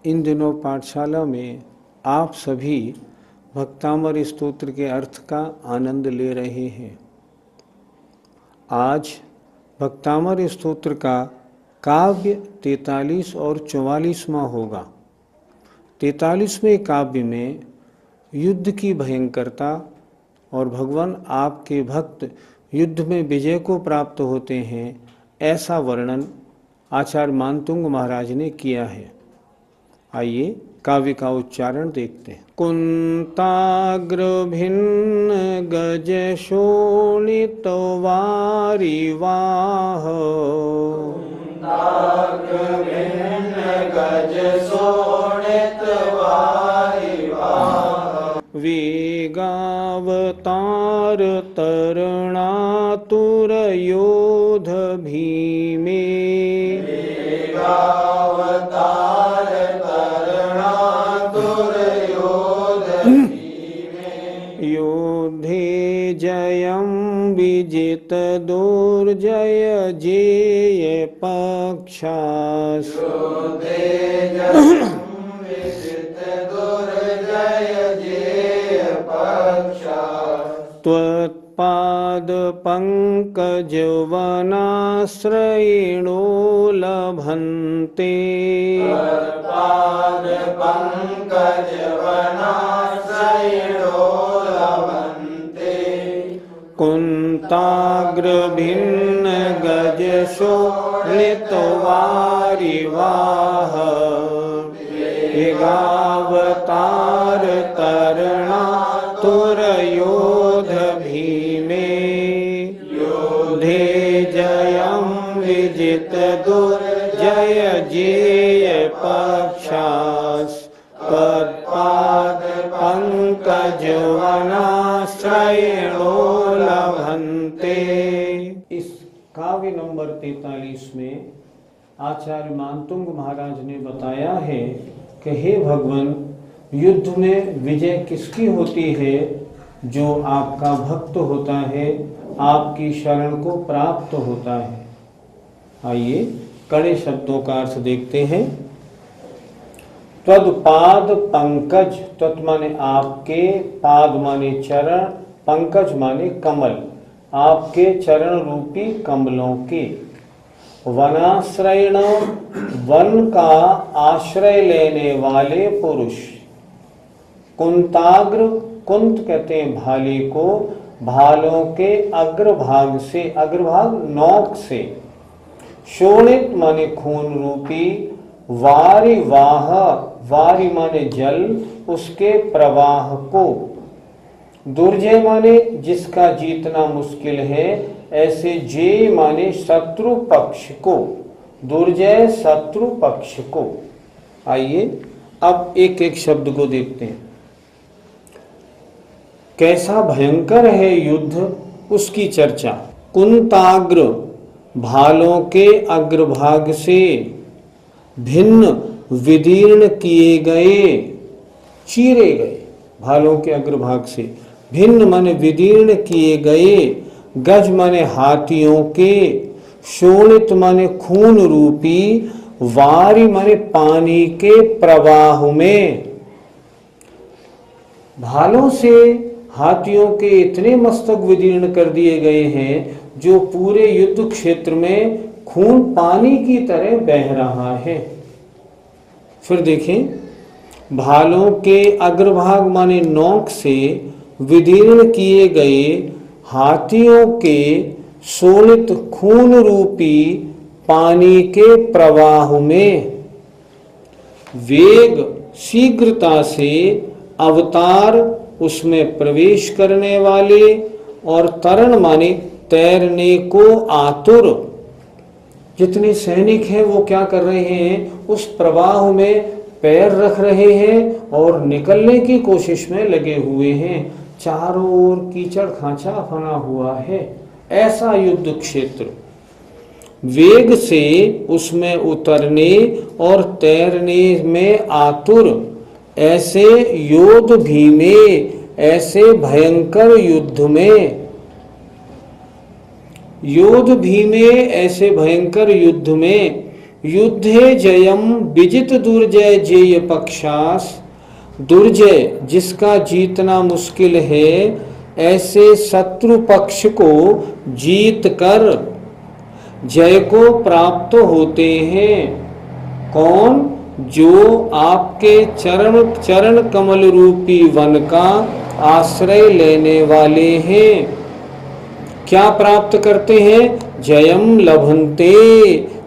इन दिनों पाठशाला में आप सभी भक्तामर स्तोत्र के अर्थ का आनंद ले रहे हैं। आज भक्तामर स्तोत्र का काव्य 43 और 44वां होगा। 43वें काव्य में युद्ध की भयंकरता और भगवान आपके भक्त युद्ध में विजय को प्राप्त होते हैं, ऐसा वर्णन आचार्य मानतुंग महाराज ने किया है। आइए काव्य का उच्चारण देखते हैं। कुंताग्र भिन्न गज शोणित वारिवाह, कुंताग्र भिन्न गज शोणित वारिवाह, वेगावतार तरणातुर योध भीमे, वेगावतार तरणातुर योध भीमे, योधे जयं विजित दुर्जय जेय पक्षास, योधे जयं विजित दुर्जय जेय पक्षास, त्वत्पाद पंकज वनाश्रयिणो लभन्ते, त्वत्पाद पंकज वनाश्रयिणो लभन्ते, कुंताग्र भिन्न गज शोणित वारिवाह, वेगावतार तरणातुर योध भीमे, योधे जयं विजित दुर्जय जेय पक्षास, तत्पाद पंकज वनाश्रयिणो लभन्ते। इस काव्य नंबर 43 में आचार्य मानतुंग महाराज ने बताया है कि हे भगवान, युद्ध में विजय किसकी होती है? जो आपका भक्त होता है, आपकी शरण को प्राप्त होता है। आइए कड़े शब्दों का अर्थ देखते हैं। त्वत्पाद पंकज, तत् माने आपके, पाद माने चरण, पंकज माने कमल, आपके चरण रूपी कमलों के। वनाश्रयण, वन का आश्रय लेने वाले पुरुष। कुंताग्र, कुंत कहते हैं भाले को, भालों के अग्रभाग से, अग्रभाग नोक से। शोणित माने खून रूपी, वारिवाह, वारि माने जल, उसके प्रवाह को। दुर्जय माने जिसका जीतना मुश्किल है, ऐसे जे माने शत्रु पक्ष को, दुर्जय शत्रु पक्ष को। आइए अब एक एक शब्द को देखते हैं। कैसा भयंकर है युद्ध, उसकी चर्चा। कुंताग्र, भालों के अग्रभाग से, भिन्न विदीर्ण किए गए, चीरे गए, भालों के अग्रभाग से। भिन्न माने विदीर्ण किए गए, गज माने हाथियों के, शोणित माने खून रूपी, वारि माने पानी के प्रवाह में। भालों से हाथियों के इतने मस्तक विदीर्ण कर दिए गए हैं, जो पूरे युद्ध क्षेत्र में खून पानी की तरह बह रहा है। फिर देखें, भालों के अग्रभाग माने नोक से विदीर्ण किए गए, हाथियों के शोणित खून रूपी पानी के प्रवाह में। वेग, शीघ्रता से, अवतार, उसमें प्रवेश करने वाले, और तरण माने तैरने को आतुर। जितने सैनिक हैं वो क्या कर रहे हैं? उस प्रवाह में पैर रख रहे हैं और निकलने की कोशिश में लगे हुए हैं। चारों ओर कीचड़ खांचा फना हुआ है, ऐसा युद्ध क्षेत्र। वेग से उसमें उतरने और तैरने में आतुर, ऐसे योध भीमे, ऐसे भयंकर युद्ध में। योध भीमे, ऐसे भयंकर युद्ध में युद्धे जयम विजित दुर्जय जेय पक्षास, दुर्जय जिसका जीतना मुश्किल है, ऐसे शत्रु पक्ष को जीत कर जय को प्राप्त होते हैं। कौन? जो आपके चरण कमल रूपी वन का आश्रय लेने वाले हैं। क्या प्राप्त करते हैं? जयम लभन्ते,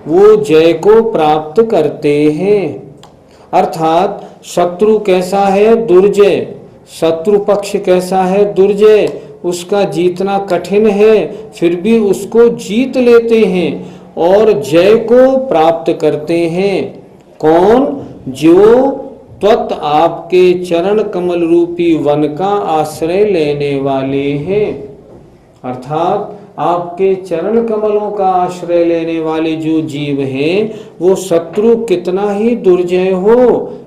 वो जय को प्राप्त करते हैं। अर्थात शत्रु कैसा है? दुर्जय। शत्रु पक्ष कैसा है? दुर्जय। उसका जीतना कठिन है, फिर भी उसको जीत लेते हैं और जय को प्राप्त करते हैं। कौन? जो त्वत आपके चरण कमल रूपी वन का आश्रय लेने वाले हैं। अर्थात आपके चरण कमलों का आश्रय लेने वाले जो जीव हैं, वो शत्रु कितना ही दुर्जय हो,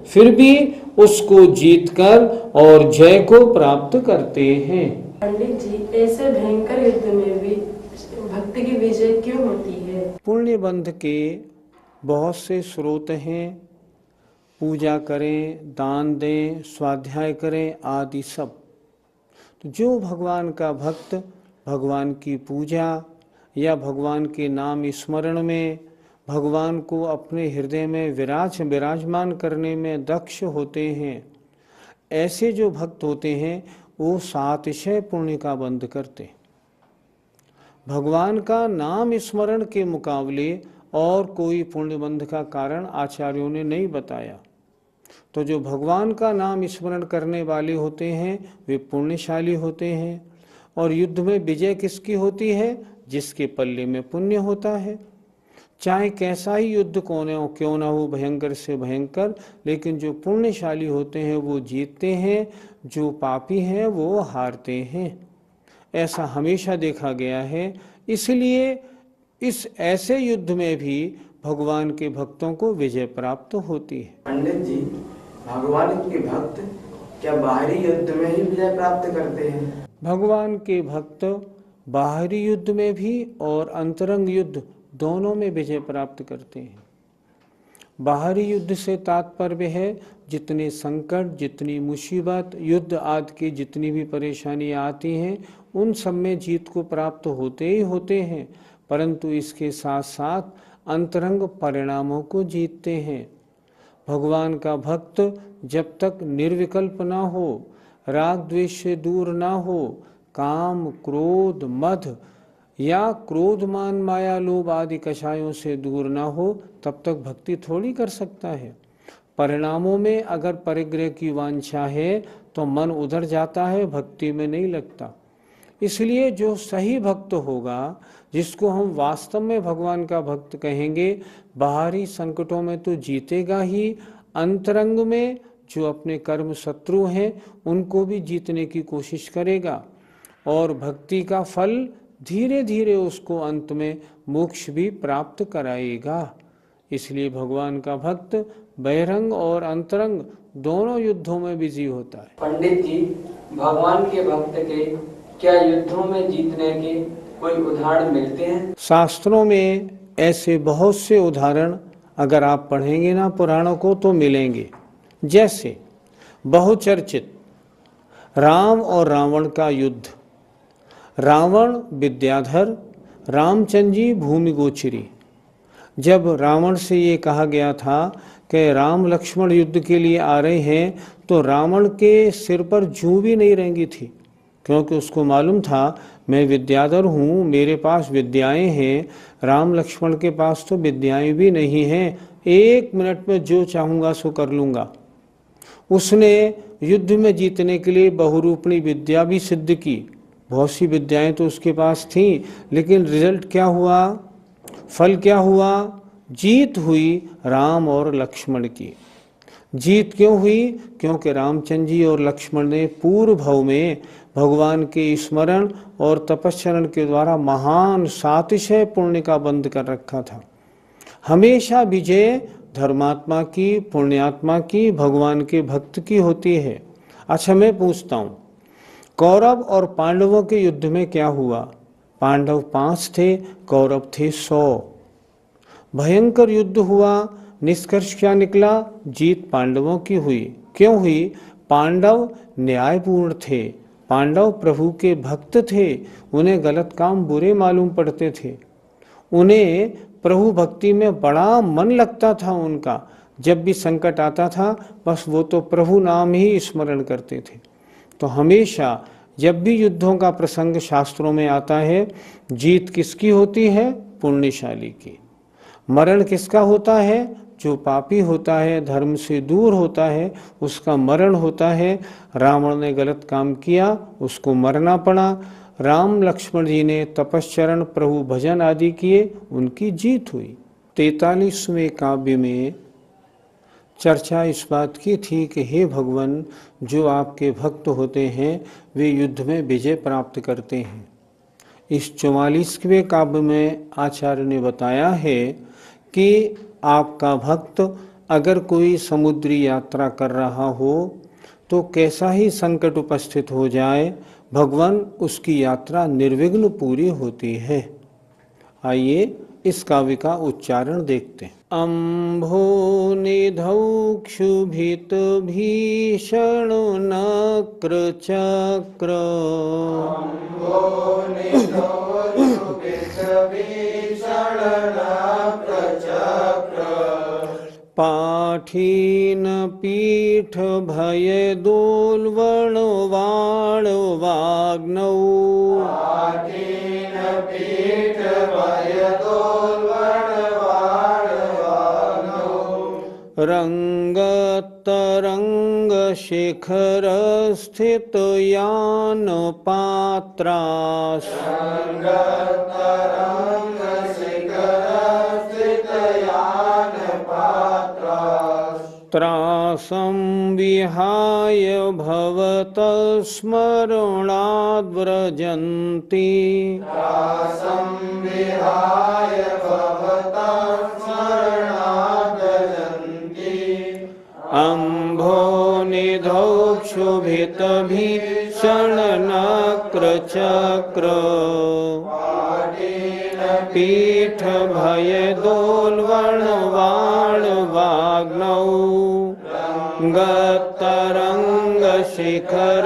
फिर भी उसको जीतकर और जय को प्राप्त करते हैं। पंडित जी, ऐसे भयंकर युद्ध में भी भक्ति की विजय क्यों होती है? पुण्य बंध के बहुत से स्रोत हैं। पूजा करें, दान दें, स्वाध्याय करें आदि सब। तो जो भगवान का भक्त भगवान की पूजा या भगवान के नाम स्मरण में, भगवान को अपने हृदय में विराजमान करने में दक्ष होते हैं, ऐसे जो भक्त होते हैं वो 700 पुण्य का बंध करते। भगवान का नाम स्मरण के मुकाबले और कोई पुण्य बंध का कारण आचार्यों ने नहीं बताया। तो जो भगवान का नाम स्मरण करने वाले होते हैं वे पुण्यशाली होते हैं। और युद्ध में विजय किसकी होती है? जिसके पल्ले में पुण्य होता है। चाहे कैसा ही युद्ध क्यों ना हो, भयंकर से भयंकर, लेकिन जो पुण्यशाली होते हैं वो जीतते हैं, जो पापी हैं वो हारते हैं। ऐसा हमेशा देखा गया है। इसलिए इस ऐसे युद्ध में भी भगवान के भक्तों को विजय प्राप्त होती है। पंडित जी, भगवान के भक्त क्या बाहरी युद्ध में ही विजय प्राप्त करते हैं? भगवान के भक्त बाहरी युद्ध में भी और अंतरंग युद्ध दोनों में विजय प्राप्त करते हैं। बाहरी युद्ध से तात्पर्य है जितने संकट, जितनी मुसीबत, युद्ध आदि की जितनी भी परेशानियां आती हैं, उन सब में जीत को प्राप्त होते ही होते हैं, परंतु इसके साथ साथ अंतरंग परिणामों को जीतते हैं। भगवान का भक्त जब तक निर्विकल्प ना हो, राग द्वेष से दूर ना हो, काम क्रोध मद या क्रोध मान माया लोभ आदि कषायों से दूर ना हो, तब तक भक्ति थोड़ी कर सकता है। परिणामों में अगर परिग्रह की वांछा है तो मन उधर जाता है, भक्ति में नहीं लगता। इसलिए जो सही भक्त होगा, जिसको हम वास्तव में भगवान का भक्त कहेंगे, बाहरी संकटों में तो जीतेगा ही, अंतरंग में जो अपने कर्म शत्रु हैं उनको भी जीतने की कोशिश करेगा और भक्ति का फल धीरे धीरे उसको अंत में मोक्ष भी प्राप्त कराएगा। इसलिए भगवान का भक्त बहिरंग और अंतरंग दोनों युद्धों में बिजी होता है। पंडित जी, भगवान के भक्त के क्या युद्धों में जीतने के कोई उदाहरण मिलते हैं? शास्त्रों में ऐसे बहुत से उदाहरण अगर आप पढ़ेंगे ना पुराणों को तो मिलेंगे। जैसे बहुचर्चित राम और रावण का युद्ध। रावण विद्याधर, रामचंद्र जी भूमि गोचरी। जब रावण से ये कहा गया था कि राम लक्ष्मण युद्ध के लिए आ रहे हैं, तो रावण के सिर पर जूं भी नहीं रेंगी थी, क्योंकि उसको मालूम था मैं विद्याधर हूँ, मेरे पास विद्याएं हैं, राम लक्ष्मण के पास तो विद्याएं भी नहीं हैं, 1 मिनट में जो चाहूँगा सो कर लूँगा। उसने युद्ध में जीतने के लिए बहुरूपणी विद्या भी सिद्ध की। बहुत सी विद्याएं तो उसके पास थीं, लेकिन रिजल्ट क्या हुआ, फल क्या हुआ? जीत हुई राम और लक्ष्मण की। जीत क्यों हुई? क्योंकि रामचंद्र जी और लक्ष्मण ने पूर्व भव में भगवान के स्मरण और तपस्चरण के द्वारा महान 700 पुण्य का बंध कर रखा था। हमेशा विजय धर्मात्मा की, पुण्यात्मा की, भगवान के भक्त की होती है। अच्छा, मैं पूछता हूँ, कौरव और पांडवों के युद्ध में क्या हुआ? पांडव 5 थे, कौरव थे 100। भयंकर युद्ध हुआ, निष्कर्ष क्या निकला? जीत पांडवों की हुई। क्यों हुई? पांडव न्यायपूर्ण थे, पांडव प्रभु के भक्त थे, उन्हें गलत काम बुरे मालूम पड़ते थे, उन्हें प्रभु भक्ति में बड़ा मन लगता था उनका। जब भी संकट आता था बस वो तो प्रभु नाम ही स्मरण करते थे। तो हमेशा जब भी युद्धों का प्रसंग शास्त्रों में आता है, जीत किसकी होती है? पुण्यशाली की। मरण किसका होता है? जो पापी होता है, धर्म से दूर होता है, उसका मरण होता है। रावण ने गलत काम किया, उसको मरना पड़ा। राम लक्ष्मण जी ने तपश्चरण प्रभु भजन आदि किए, उनकी जीत हुई। 43वें काव्य में चर्चा इस बात की थी कि हे भगवान, जो आपके भक्त होते हैं वे युद्ध में विजय प्राप्त करते हैं। इस 44वें काव्य में आचार्य ने बताया है कि आपका भक्त अगर कोई समुद्री यात्रा कर रहा हो तो कैसा ही संकट उपस्थित हो जाए, भगवान उसकी यात्रा निर्विघ्न पूरी होती है। आइए इस काव्य का उच्चारण देखते हैं। अम्भो निधौ क्षुभित भीषण नक्र चक्र, अम्भो निधौ क्षुभित भीषण नक्र चक्र, पाठीन पीठ भय दोलवण वाण वाग्नौ, पाठीन पीठ भय दोलवण वाण वाग्नौ, रंगतरंग शिखर स्थित यान पात्रास, रंगतरंग शिखर स्थित यान पात्रास, त्रासं विहाय भवत स्मरणाद् व्रजन्ति, त्रासं विहाय भवतः स्मरणाद् व्रजन्ति, अम्भो निधौ क्षुभित भीषण नक्र चक्र, पाठीन पीठ भय दोलवण वाण वाग्नौ, गतरंग शिखर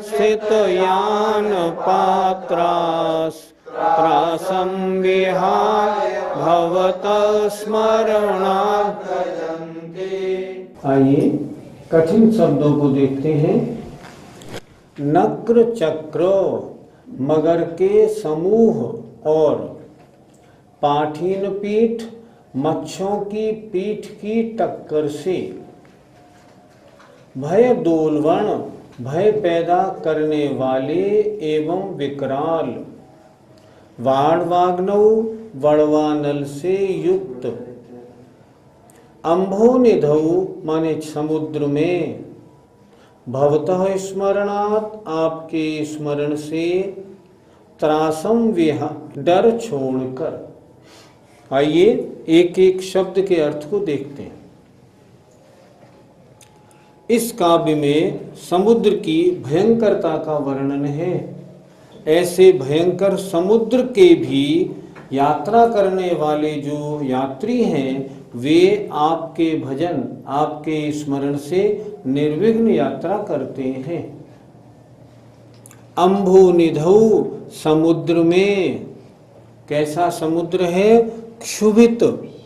स्थित यान पात्रास, त्रासं विहाय भवत स्मरणाद् व्रजन्ति। आइए कठिन शब्दों को देखते हैं। नक्र चक्र मगर के समूह और पाठीन पीठ मच्छों की पीठ की टक्कर से, भय दोलवण भय पैदा करने वाले एवं विकराल, वाण वाग्नौ वड़वानल से युक्त, अम्भो निधौ माने समुद्र में, भवतः स्मरणात् आपके स्मरण से, त्रासम विहा डर छोड़कर। आइए एक एक शब्द के अर्थ को देखते हैं। इस काव्य में समुद्र की भयंकरता का वर्णन है। ऐसे भयंकर समुद्र के भी यात्रा करने वाले जो यात्री हैं वे आपके भजन आपके स्मरण से निर्विघ्न यात्रा करते हैं। अम्भो निधौ समुद्र में, कैसा समुद्र है? क्षुभित,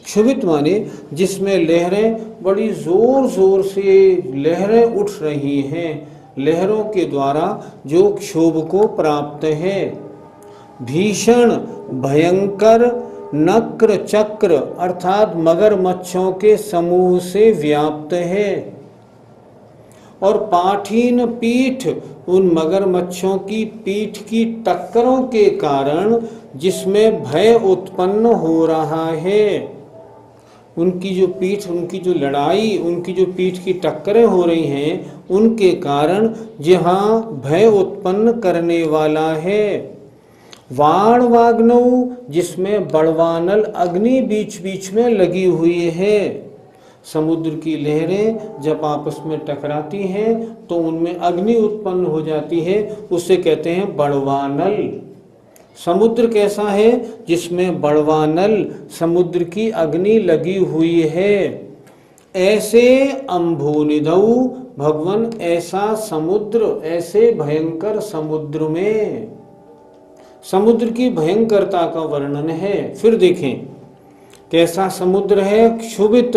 क्षुभित माने जिसमें लहरें बड़ी जोर जोर से लहरें उठ रही हैं, लहरों के द्वारा जो क्षोभ को प्राप्त है। भीषण भयंकर, नक्र चक्र अर्थात मगरमच्छों के समूह से व्याप्त है, और पाठीन पीठ उन मगरमच्छों की पीठ की टक्करों के कारण जिसमें भय उत्पन्न हो रहा है। उनकी जो पीठ, उनकी जो लड़ाई, उनकी जो पीठ की टक्करें हो रही हैं, उनके कारण जहाँ भय उत्पन्न करने वाला है। वाण वाग्नौ जिसमें बड़वानल अग्नि बीच बीच में लगी हुई है। समुद्र की लहरें जब आपस में टकराती हैं तो उनमें अग्नि उत्पन्न हो जाती है, उसे कहते हैं बड़वानल। समुद्र कैसा है? जिसमें बड़वानल समुद्र की अग्नि लगी हुई है। ऐसे अम्भोनिधौ, भगवान ऐसा समुद्र, ऐसे भयंकर समुद्र में, समुद्र की भयंकरता का वर्णन है। फिर देखें कैसा समुद्र है? क्षुभित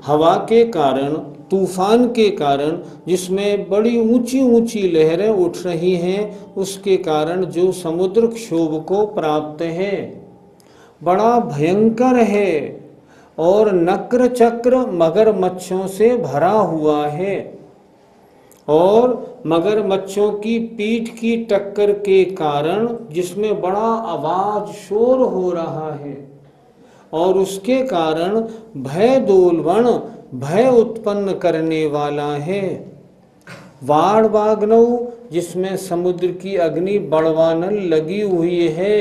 हवा के कारण, तूफान के कारण, जिसमें बड़ी ऊंची ऊंची लहरें उठ रही हैं, उसके कारण जो समुद्र क्षोभ को प्राप्त है, बड़ा भयंकर है और नक्र चक्र मगरमच्छों से भरा हुआ है। और मगरमच्छों की पीठ की टक्कर के कारण जिसमें बड़ा आवाज शोर हो रहा है, और उसके कारण भय दोलवण, भय उत्पन्न करने वाला है। वाड़ वाग्नौ, जिसमें समुद्र की अग्नि बड़वानल लगी हुई है,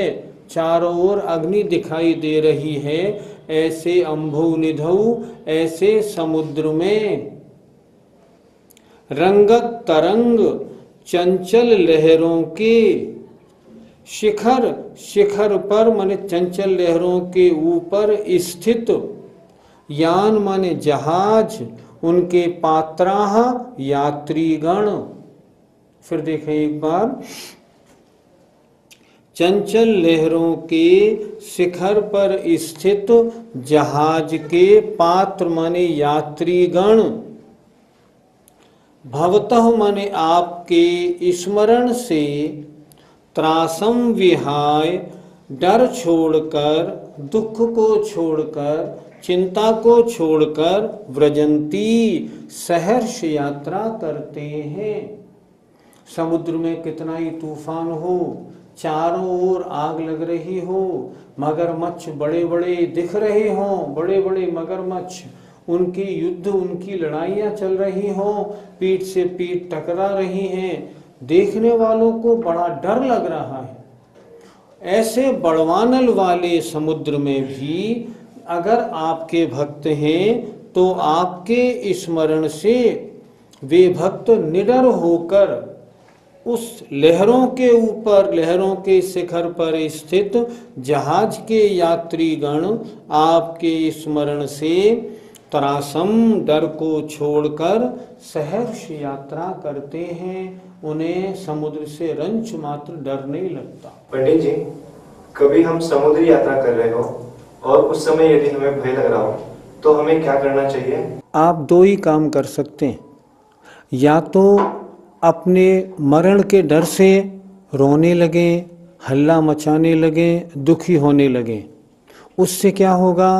चारों ओर अग्नि दिखाई दे रही है। ऐसे अम्भोनिधौ, ऐसे समुद्र में रंगत तरंग, चंचल लहरों के शिखर, शिखर पर माने चंचल लहरों के ऊपर स्थित, यान माने जहाज, उनके पात्राह यात्रीगण। फिर देखें एक बार, चंचल लहरों के शिखर पर स्थित जहाज के पात्र माने यात्रीगण, भवतः माने आपके स्मरण से, त्रासम विहाय, डर छोड़कर, दुख को छोड़कर, चिंता को छोड़कर, व्रजंती, सहर्ष यात्रा करते हैं। समुद्र में कितना ही तूफान हो, चारों ओर आग लग रही हो, मगरमच्छ बड़े बड़े दिख रहे हों, बड़े बड़े मगरमच्छ, उनकी युद्ध, उनकी लड़ाइयाँ चल रही हों, पीठ से पीठ टकरा रही हैं, देखने वालों को बड़ा डर लग रहा है। ऐसे बड़वानल वाले समुद्र में भी अगर आपके भक्त हैं तो आपके स्मरण से वे भक्त निडर होकर उस लहरों के ऊपर, लहरों के शिखर पर स्थित जहाज के यात्रीगण आपके स्मरण से त्रासम, डर को छोड़कर सहर्ष यात्रा करते हैं। उन्हें समुद्र से रंच मात्र डर नहीं लगता। पंडित जी, कभी हम समुद्री यात्रा कर रहे हो और उस समय यदि हमें भय लग रहा हो तो हमें क्या करना चाहिए? आप दो ही काम कर सकते हैं। या तो अपने मरण के डर से रोने लगे, हल्ला मचाने लगे, दुखी होने लगे। उससे क्या होगा?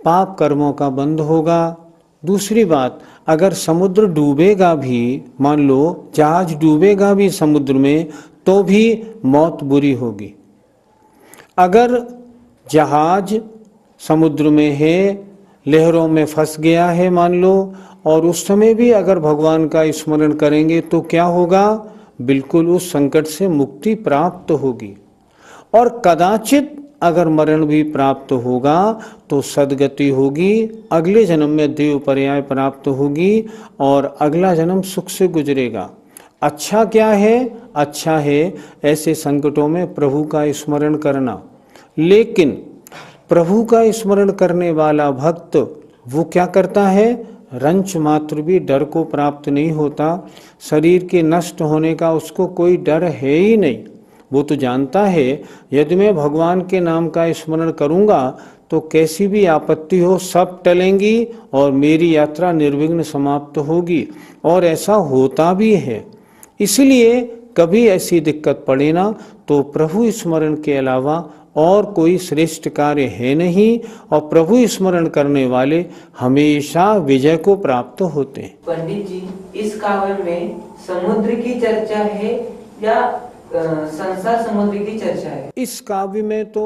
पाप कर्मों का बंध होगा। दूसरी बात, अगर समुद्र डूबेगा भी, मान लो जहाज डूबेगा भी समुद्र में, तो भी मौत बुरी होगी। अगर जहाज समुद्र में है, लहरों में फंस गया है मान लो, और उस समय भी अगर भगवान का स्मरण करेंगे तो क्या होगा? बिल्कुल उस संकट से मुक्ति प्राप्त होगी। और कदाचित अगर मरण भी प्राप्त होगा तो सद्गति होगी, अगले जन्म में देव पर्याय प्राप्त होगी और अगला जन्म सुख से गुजरेगा। अच्छा क्या है? अच्छा है ऐसे संकटों में प्रभु का स्मरण करना। लेकिन प्रभु का स्मरण करने वाला भक्त वो क्या करता है? रंच मात्र भी डर को प्राप्त नहीं होता। शरीर के नष्ट होने का उसको कोई डर है ही नहीं। वो तो जानता है यदि मैं भगवान के नाम का स्मरण करूंगा तो कैसी भी आपत्ति हो सब टलेंगी और मेरी यात्रा निर्विघ्न समाप्त होगी। और ऐसा होता भी है। इसलिए कभी ऐसी दिक्कत पड़े ना तो प्रभु स्मरण के अलावा और कोई श्रेष्ठ कार्य है नहीं, और प्रभु स्मरण करने वाले हमेशा विजय को प्राप्त होते हैं। पंडित जी, इस काव्य में समुद्र की चर्चा है या संसार समुद्र की चर्चा है? इस काव्य में तो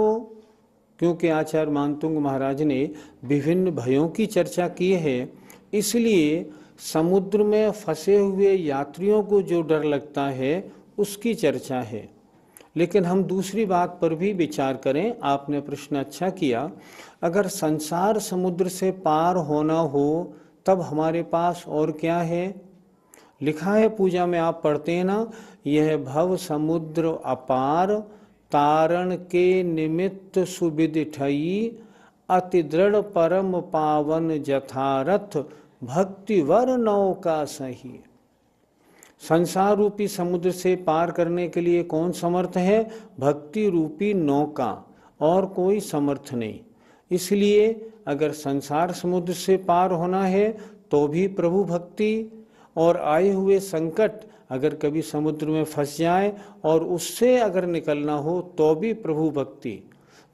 क्योंकि आचार्य मानतुंग महाराज ने विभिन्न भयों की चर्चा की है, इसलिए समुद्र में फंसे हुए यात्रियों को जो डर लगता है उसकी चर्चा है। लेकिन हम दूसरी बात पर भी विचार करें। आपने प्रश्न अच्छा किया। अगर संसार समुद्र से पार होना हो तब हमारे पास और क्या है? लिखा है पूजा में, आप पढ़ते हैं ना, यह भव समुद्र अपार तारण के निमित्त सुविदिठई, अति दृढ़ परम पावन जथारथ, भक्तिवर नौका सही। संसार रूपी समुद्र से पार करने के लिए कौन समर्थ है? भक्ति रूपी नौका, और कोई समर्थ नहीं। इसलिए अगर संसार समुद्र से पार होना है तो भी प्रभु भक्ति, और आए हुए संकट अगर कभी समुद्र में फंस जाए और उससे अगर निकलना हो तो भी प्रभु भक्ति।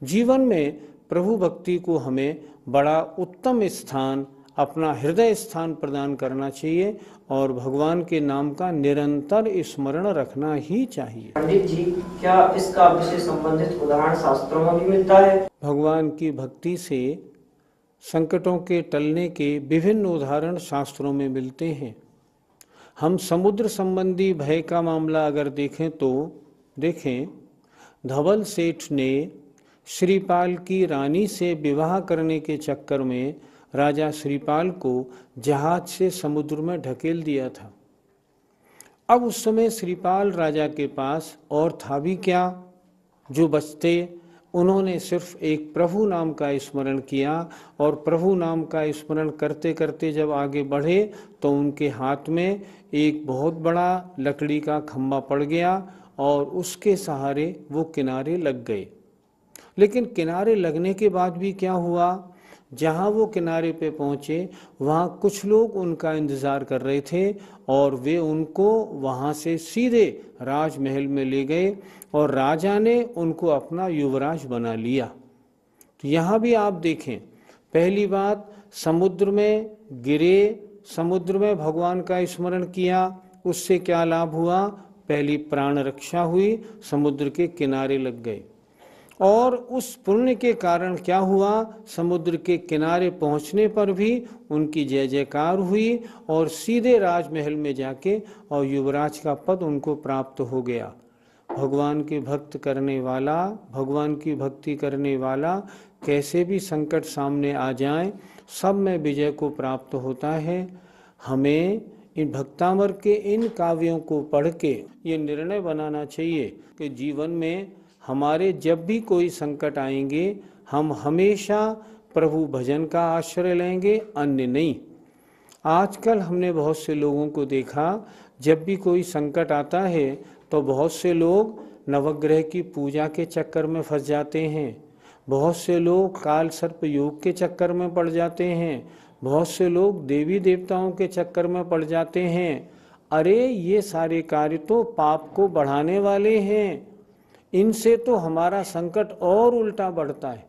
जीवन में प्रभु भक्ति को हमें बड़ा उत्तम स्थान, अपना हृदय स्थान प्रदान करना चाहिए, और भगवान के नाम का निरंतर स्मरण रखना ही चाहिए। पंडित जी, क्या इस काव्य से संबंधित उदाहरण शास्त्रों में भी मिलता है? भगवान की भक्ति से संकटों के टलने के विभिन्न उदाहरण शास्त्रों में मिलते हैं। हम समुद्र संबंधी भय का मामला अगर देखें तो देखें, धवल सेठ ने श्रीपाल की रानी से विवाह करने के चक्कर में राजा श्रीपाल को जहाज से समुद्र में ढकेल दिया था। अब उस समय श्रीपाल राजा के पास और था भी क्या जो बचते। उन्होंने सिर्फ एक प्रभु नाम का स्मरण किया, और प्रभु नाम का स्मरण करते करते जब आगे बढ़े तो उनके हाथ में एक बहुत बड़ा लकड़ी का खंभा पड़ गया, और उसके सहारे वो किनारे लग गए। लेकिन किनारे लगने के बाद भी क्या हुआ? जहाँ वो किनारे पे पहुँचे वहाँ कुछ लोग उनका इंतज़ार कर रहे थे, और वे उनको वहाँ से सीधे राजमहल में ले गए, और राजा ने उनको अपना युवराज बना लिया। तो यहाँ भी आप देखें, पहली बात समुद्र में गिरे, समुद्र में भगवान का स्मरण किया, उससे क्या लाभ हुआ? पहली प्राण रक्षा हुई, समुद्र के किनारे लग गए, और उस पुण्य के कारण क्या हुआ? समुद्र के किनारे पहुंचने पर भी उनकी जय जयकार हुई, और सीधे राजमहल में जाके और युवराज का पद उनको प्राप्त हो गया। भगवान के भक्त करने वाला, भगवान की भक्ति करने वाला, कैसे भी संकट सामने आ जाए सब में विजय को प्राप्त होता है। हमें इन भक्तामर के इन काव्यों को पढ़ के ये निर्णय बनाना चाहिए कि जीवन में हमारे जब भी कोई संकट आएंगे हम हमेशा प्रभु भजन का आश्रय लेंगे, अन्य नहीं। आजकल हमने बहुत से लोगों को देखा, जब भी कोई संकट आता है तो बहुत से लोग नवग्रह की पूजा के चक्कर में फंस जाते हैं, बहुत से लोग काल सर्प योग के चक्कर में पड़ जाते हैं, बहुत से लोग देवी देवताओं के चक्कर में पड़ जाते हैं। अरे ये सारे कार्य तो पाप को बढ़ाने वाले हैं, इनसे तो हमारा संकट और उल्टा बढ़ता है।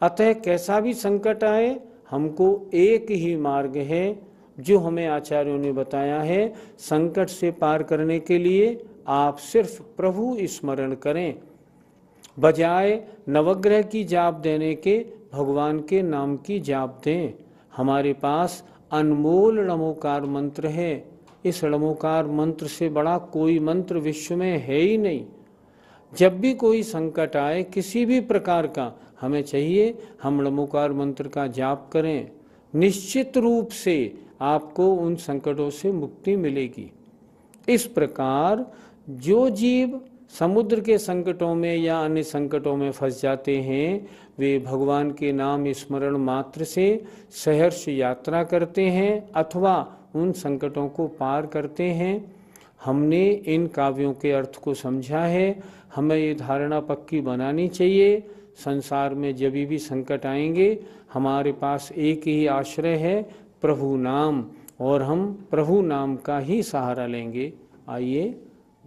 अतः कैसा भी संकट आए, हमको एक ही मार्ग है जो हमें आचार्यों ने बताया है। संकट से पार करने के लिए आप सिर्फ प्रभु स्मरण करें, बजाय नवग्रह की जाप देने के भगवान के नाम की जाप दें। हमारे पास अनमोल नमोकार मंत्र है, इस नमोकार मंत्र से बड़ा कोई मंत्र विश्व में है ही नहीं। जब भी कोई संकट आए किसी भी प्रकार का, हमें चाहिए हम नमोकार मंत्र का जाप करें, निश्चित रूप से आपको उन संकटों से मुक्ति मिलेगी। इस प्रकार जो जीव समुद्र के संकटों में या अन्य संकटों में फंस जाते हैं, वे भगवान के नाम स्मरण मात्र से सहर्ष यात्रा करते हैं अथवा उन संकटों को पार करते हैं। हमने इन काव्यों के अर्थ को समझा है, हमें ये धारणा पक्की बनानी चाहिए, संसार में जब भी संकट आएंगे हमारे पास एक ही आश्रय है, प्रभु नाम, और हम प्रभु नाम का ही सहारा लेंगे। आइए,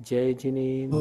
जय जिनेन्द्र।